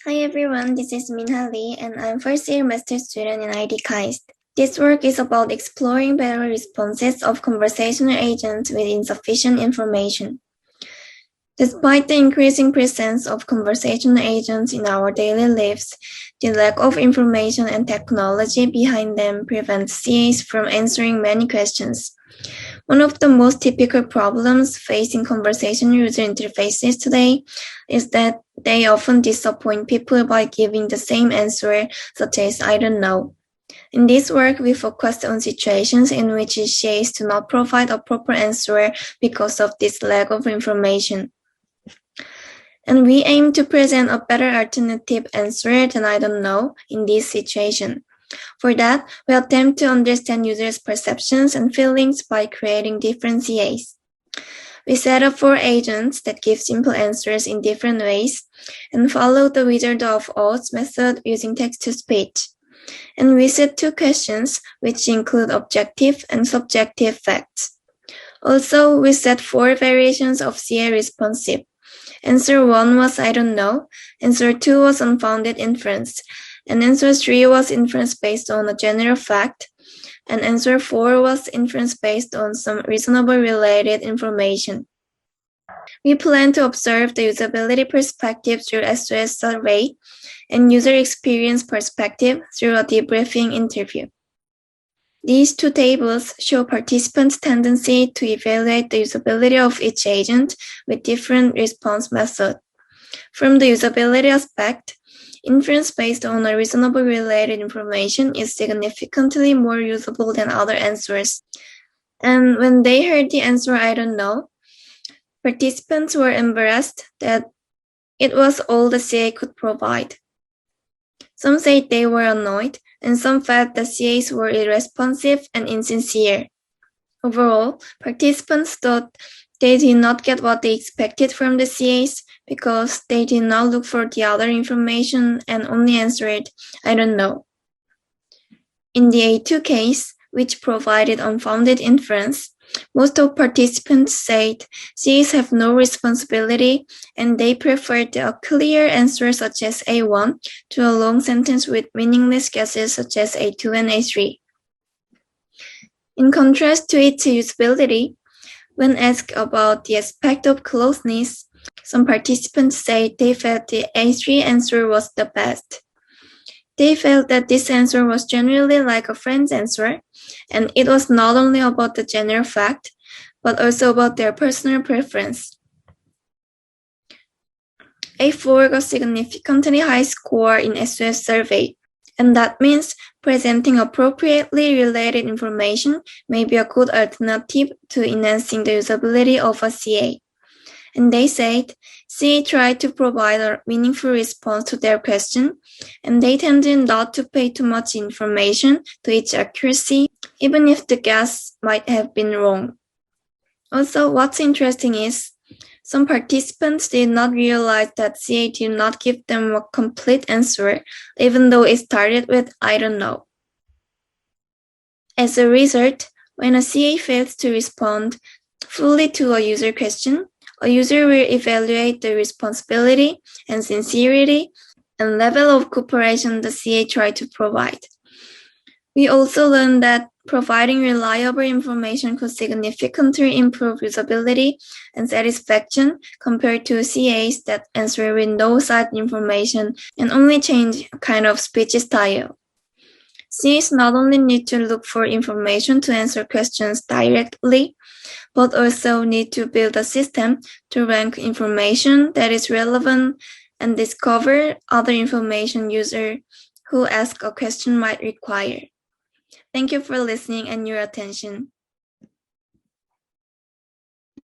Hi everyone, this is Minha Lee and I'm first year master student in ID KAIST. This work is about exploring better responses of conversational agents with insufficient information. Despite the increasing presence of conversational agents in our daily lives, the lack of information and technology behind them prevents CAs from answering many questions. One of the most typical problems facing conversational user interfaces today is that they often disappoint people by giving the same answer, such as "I don't know." In this work, we focused on situations in which CAs do not provide a proper answer because of this lack of information. And we aim to present a better alternative answer than "I don't know" in this situation. For that, we attempt to understand users' perceptions and feelings by creating different CAs. We set up 4 agents that give simple answers in different ways and follow the Wizard of Oz method using text-to-speech. And we set 2 questions, which include objective and subjective facts. Also, we set 4 variations of CA responsive. Answer 1 was "I don't know", answer 2 was unfounded inference, and answer 3 was inference based on a general fact, and answer 4 was inference based on some reasonable related information. We plan to observe the usability perspective through SOS survey and user experience perspective through a debriefing interview. These 2 tables show participants' tendency to evaluate the usability of each agent with different response methods. From the usability aspect, inference based on a reasonable related information is significantly more usable than other answers. And when they heard the answer "I don't know", participants were embarrassed that it was all the CA could provide. Some said they were annoyed, and some felt the CAs were irresponsive and insincere. Overall, participants thought they did not get what they expected from the CAs because they did not look for the other information and only answered "I don't know". In the A2 case, which provided unfounded inference, most of participants said CAs have no responsibility and they preferred a clear answer such as A1 to a long sentence with meaningless guesses such as A2 and A3. In contrast to its usability, when asked about the aspect of closeness, some participants said they felt the A3 answer was the best. They felt that this answer was generally like a friend's answer, and it was not only about the general fact, but also about their personal preference. A4 got significantly high score in SOS survey, and that means presenting appropriately related information may be a good alternative to enhancing the usability of a CA. And they said CA tried to provide a meaningful response to their question, and they tended not to pay too much information to its accuracy, even if the guess might have been wrong. Also, what's interesting is some participants did not realize that CA did not give them a complete answer, even though it started with "I don't know". As a result, when a CA fails to respond fully to a user question, a user will evaluate the responsibility and sincerity and level of cooperation the CA tried to provide. We also learned that providing reliable information could significantly improve usability and satisfaction compared to CAs that answer with no such information and only change kind of speech style. CAs not only need to look for information to answer questions directly, but also need to build a system to rank information that is relevant and discover other information user who ask a question might require. Thank you for listening and your attention.